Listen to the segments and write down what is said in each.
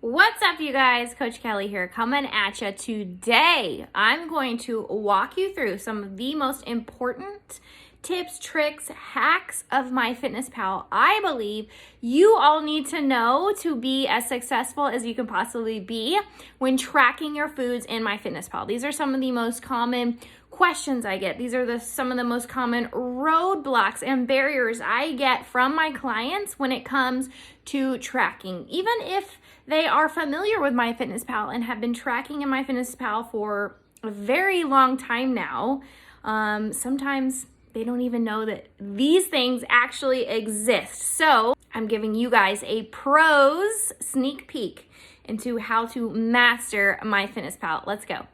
What's up, you guys? Coach Kelly here, coming at you today. I'm going to walk you through some of the most important tips, tricks, hacks of MyFitnessPal I believe you all need to know to be as successful as you can possibly be when tracking your foods in MyFitnessPal. These are some of the most common questions I get. These are some of the most common roadblocks and barriers I get from my clients when it comes to tracking. Even if they are familiar with MyFitnessPal and have been tracking in MyFitnessPal for a very long time now, sometimes they don't even know that these things actually exist. So I'm giving you guys a pros sneak peek into how to master MyFitnessPal. Let's go.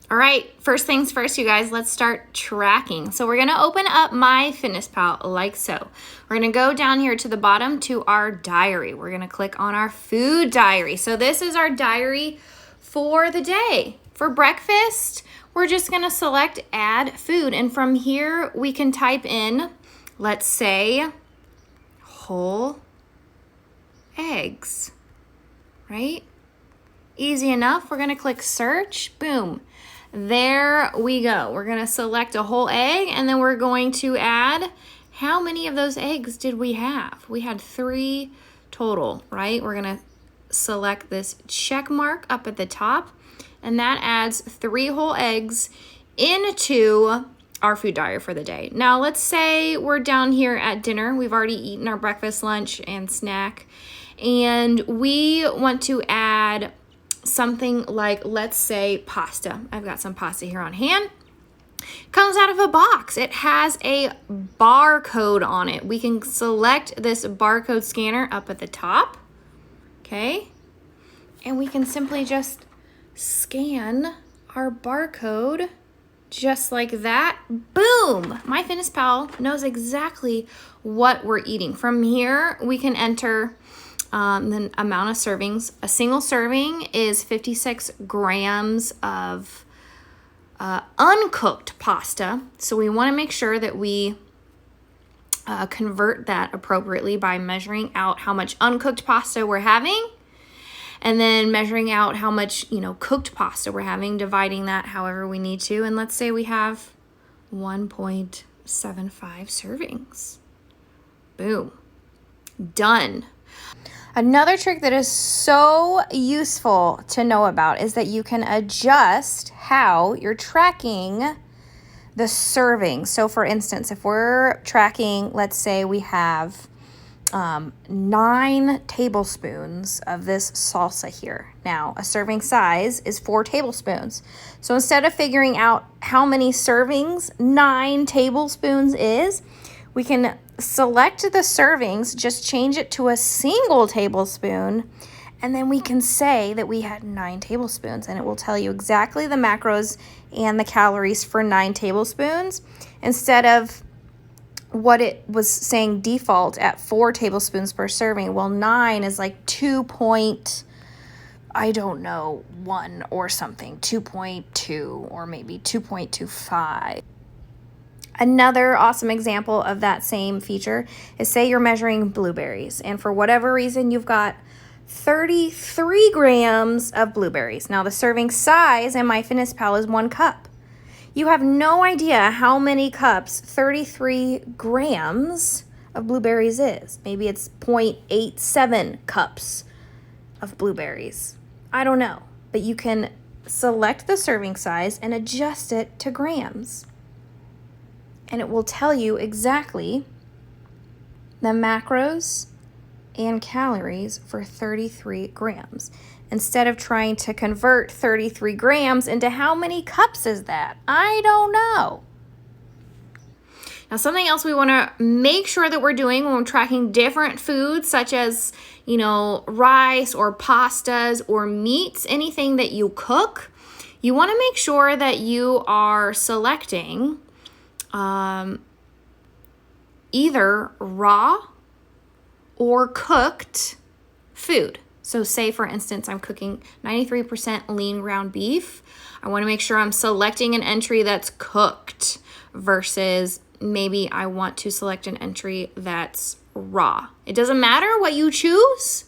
All right, first things first, you guys, let's start tracking. So we're gonna open up MyFitnessPal like so. We're gonna go down here to the bottom to our diary. We're gonna click on our food diary. So this is our diary for the day. For breakfast, we're just gonna select add food. And from here, we can type in, let's say, whole eggs, right? Easy enough. We're gonna click search, boom. There we go. We're gonna select a whole egg and then we're going to add, how many of those eggs did we have? We had 3 total, right? We're gonna select this check mark up at the top and that adds 3 whole eggs into our food diary for the day. Now let's say we're down here at dinner. We've already eaten our breakfast, lunch, and snack. And we want to add something like, let's say, pasta. I've got some pasta here on hand. Comes out of a box. It has a barcode on it. We can select this barcode scanner up at the top, okay? And we can simply just scan our barcode just like that. Boom! MyFitnessPal knows exactly what we're eating. From here, we can enter the amount of servings. A single serving is 56 grams of uncooked pasta. So we want to make sure that we convert that appropriately by measuring out how much uncooked pasta we're having and then measuring out how much, cooked pasta we're having, dividing that however we need to. And let's say we have 1.75 servings. Boom. Done. Another trick that is so useful to know about is that you can adjust how you're tracking the serving. So for instance, if we're tracking, let's say we have 9 tablespoons of this salsa here. Now, a serving size is 4 tablespoons. So instead of figuring out how many servings 9 tablespoons is, we can select the servings, just change it to a single tablespoon, and then we can say that we had 9 tablespoons, and it will tell you exactly the macros and the calories for 9 tablespoons instead of what it was saying default at 4 tablespoons per serving. Well, 9 is like 1 or something, 2.2 or maybe 2.25. Another awesome example of that same feature is, say you're measuring blueberries and for whatever reason you've got 33 grams of blueberries. Now the serving size in MyFitnessPal is 1 cup. You have no idea how many cups 33 grams of blueberries is. Maybe it's 0.87 cups of blueberries. I don't know, but you can select the serving size and adjust it to grams. And it will tell you exactly the macros and calories for 33 grams. Instead of trying to convert 33 grams into how many cups is that? I don't know. Now, something else we want to make sure that we're doing when we're tracking different foods, such as, rice or pastas or meats, anything that you cook, you want to make sure that you are selecting either raw or cooked food. So say, for instance, I'm cooking 93% lean ground beef. I want to make sure I'm selecting an entry that's cooked versus maybe I want to select an entry that's raw. It doesn't matter what you choose.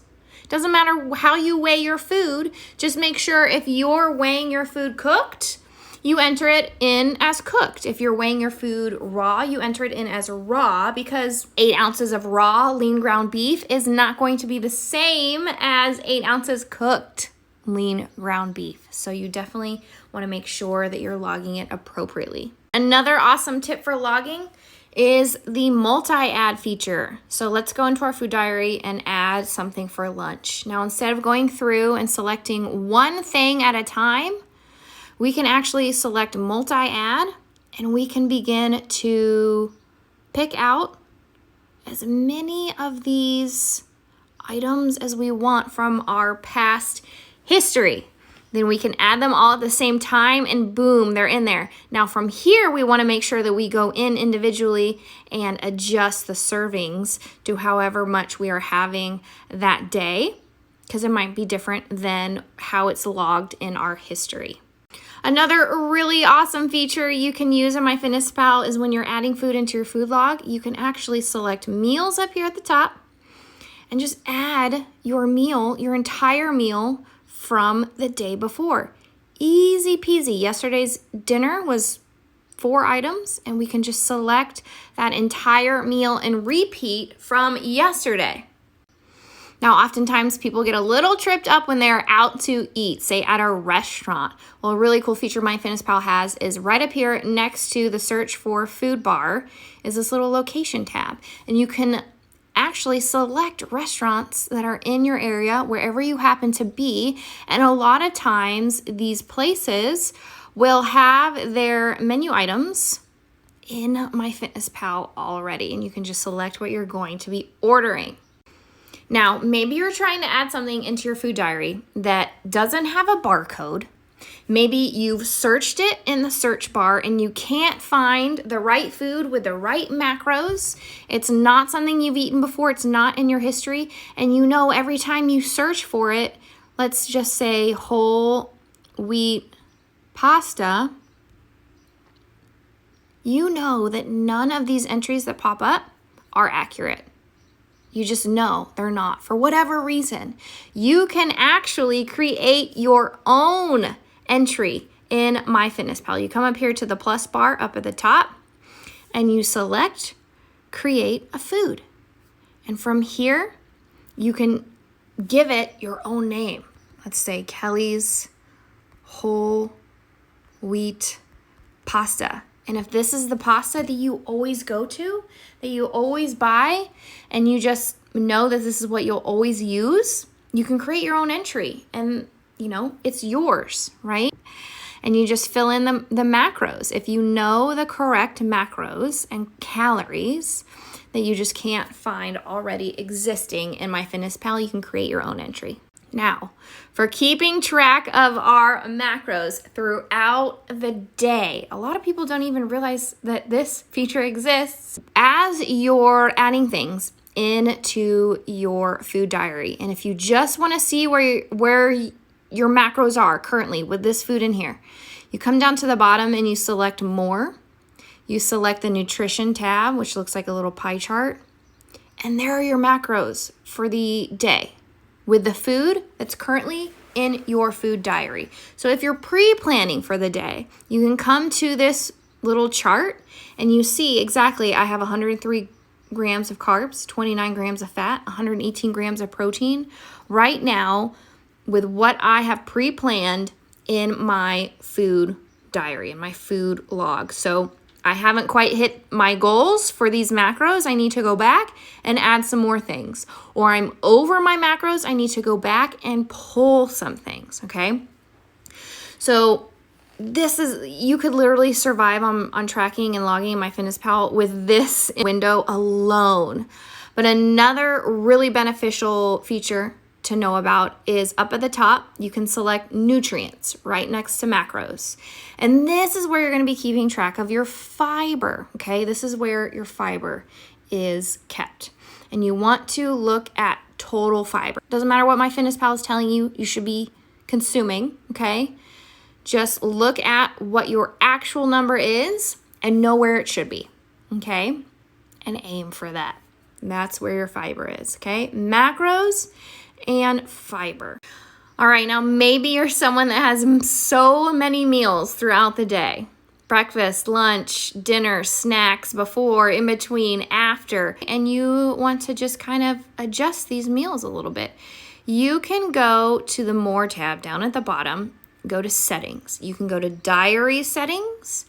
Doesn't matter how you weigh your food, just make sure if you're weighing your food cooked, you enter it in as cooked. If you're weighing your food raw, you enter it in as raw, because 8 ounces of raw lean ground beef is not going to be the same as 8 ounces cooked lean ground beef. So you definitely want to make sure that you're logging it appropriately. Another awesome tip for logging is the multi-add feature. So let's go into our food diary and add something for lunch. Now, instead of going through and selecting one thing at a time, we can actually select multi-add, and we can begin to pick out as many of these items as we want from our past history. Then we can add them all at the same time, and boom, they're in there. Now from here, we want to make sure that we go in individually and adjust the servings to however much we are having that day, because it might be different than how it's logged in our history. Another really awesome feature you can use in MyFitnessPal is when you're adding food into your food log, you can actually select meals up here at the top and just add your meal, your entire meal from the day before. Easy peasy. Yesterday's dinner was 4 items, and we can just select that entire meal and repeat from yesterday. Now, oftentimes people get a little tripped up when they're out to eat, say at a restaurant. Well, a really cool feature MyFitnessPal has is right up here next to the search for food bar is this little location tab. And you can actually select restaurants that are in your area, wherever you happen to be. And a lot of times these places will have their menu items in MyFitnessPal already. And you can just select what you're going to be ordering. Now, maybe you're trying to add something into your food diary that doesn't have a barcode. Maybe you've searched it in the search bar and you can't find the right food with the right macros. It's not something you've eaten before. It's not in your history. And you know every time you search for it, let's just say whole wheat pasta, you know that none of these entries that pop up are accurate. You just know they're not for whatever reason. You can actually create your own entry in MyFitnessPal. You come up here to the plus bar up at the top and you select create a food. And from here, you can give it your own name. Let's say Kelly's whole wheat pasta. And if this is the pasta that you always go to, that you always buy, and you just know that this is what you'll always use, you can create your own entry and, you know, it's yours, right? And you just fill in the macros. If you know the correct macros and calories that you just can't find already existing in MyFitnessPal, you can create your own entry. Now, for keeping track of our macros throughout the day, a lot of people don't even realize that this feature exists. As you're adding things into your food diary, and if you just want to see where your macros are currently with this food in here, you come down to the bottom and you select more. You select the nutrition tab, which looks like a little pie chart, and there are your macros for the day with the food that's currently in your food diary. So if you're pre-planning for the day, you can come to this little chart and you see exactly, I have 103 grams of carbs, 29 grams of fat, 118 grams of protein right now with what I have pre-planned in my food diary, in my food log. So I haven't quite hit my goals for these macros. I need to go back and add some more things. Or I'm over my macros. I need to go back and pull some things, okay? So this is, you could literally survive on tracking and logging in MyFitnessPal with this window alone. But another really beneficial feature to know about is up at the top, you can select nutrients right next to macros. And this is where you're going to be keeping track of your fiber, okay? This is where your fiber is kept. And you want to look at total fiber. Doesn't matter what MyFitnessPal is telling you, you should be consuming, okay? Just look at what your actual number is and know where it should be, okay? And aim for that. That's where your fiber is, okay? Macros and fiber. All right, now maybe you're someone that has so many meals throughout the day. Breakfast, lunch, dinner, snacks, before, in between, after, and you want to just kind of adjust these meals a little bit. You can go to the More tab down at the bottom, go to settings. You can go to diary settings,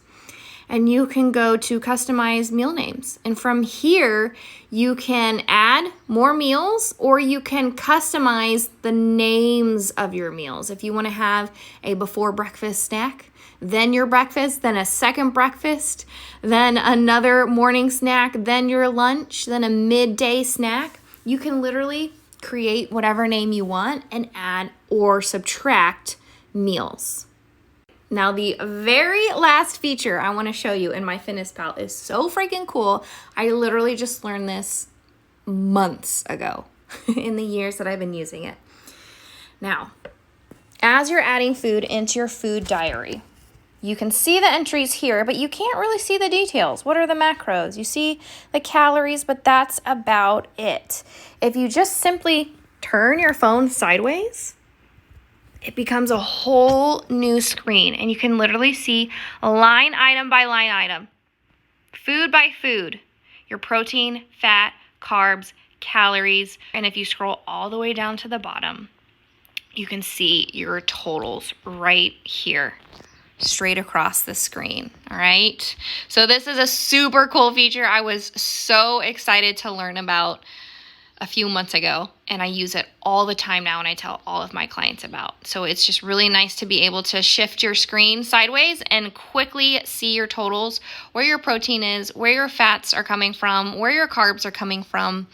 and you can go to customize meal names. And from here, you can add more meals, or you can customize the names of your meals. If you want to have a before breakfast snack, then your breakfast, then a second breakfast, then another morning snack, then your lunch, then a midday snack, you can literally create whatever name you want and add or subtract meals. Now, the very last feature I want to show you in MyFitnessPal is so freaking cool. I literally just learned this months ago in the years that I've been using it. Now, as you're adding food into your food diary, you can see the entries here, but you can't really see the details. What are the macros? You see the calories, but that's about it. If you just simply turn your phone sideways, it becomes a whole new screen, and you can literally see line item by line item, food by food, your protein, fat, carbs, calories, and if you scroll all the way down to the bottom, you can see your totals right here, straight across the screen. All right, so this is a super cool feature I was so excited to learn about a few months ago, and I use it all the time now, and I tell all of my clients about. So it's just really nice to be able to shift your screen sideways and quickly see your totals, where your protein is, where your fats are coming from, where your carbs are coming from.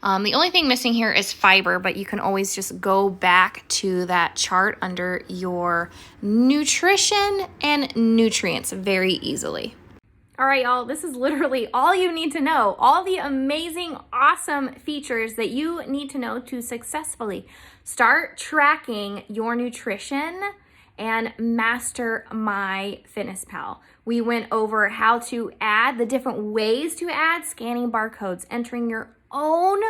The only thing missing here is fiber, but you can always just go back to that chart under your nutrition and nutrients very easily. All right, y'all, this is literally all you need to know. All the amazing, awesome features that you need to know to successfully start tracking your nutrition and master MyFitnessPal. We went over how to add, the different ways to add, scanning barcodes, entering your own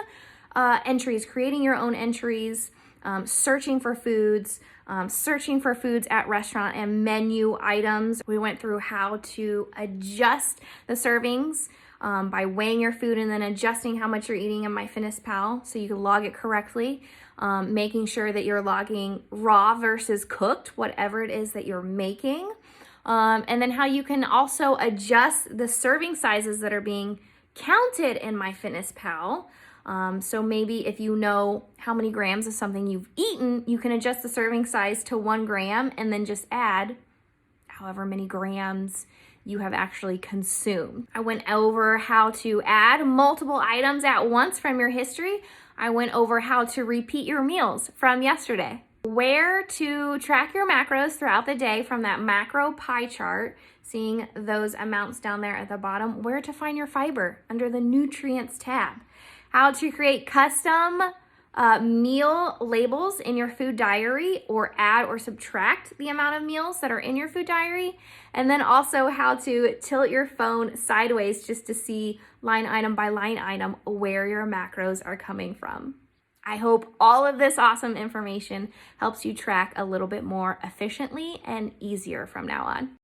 entries, creating your own entries, searching for foods, at restaurant and menu items. We went through how to adjust the servings by weighing your food and then adjusting how much you're eating in MyFitnessPal so you can log it correctly, making sure that you're logging raw versus cooked, whatever it is that you're making, and then how you can also adjust the serving sizes that are being counted in MyFitnessPal. So maybe if you know how many grams of something you've eaten, you can adjust the serving size to 1 gram and then just add however many grams you have actually consumed. I went over how to add multiple items at once from your history. I went over how to repeat your meals from yesterday, where to track your macros throughout the day from that macro pie chart, seeing those amounts down there at the bottom, where to find your fiber under the nutrients tab, how to create custom meal labels in your food diary or add or subtract the amount of meals that are in your food diary, and then also how to tilt your phone sideways just to see line item by line item where your macros are coming from. I hope all of this awesome information helps you track a little bit more efficiently and easier from now on.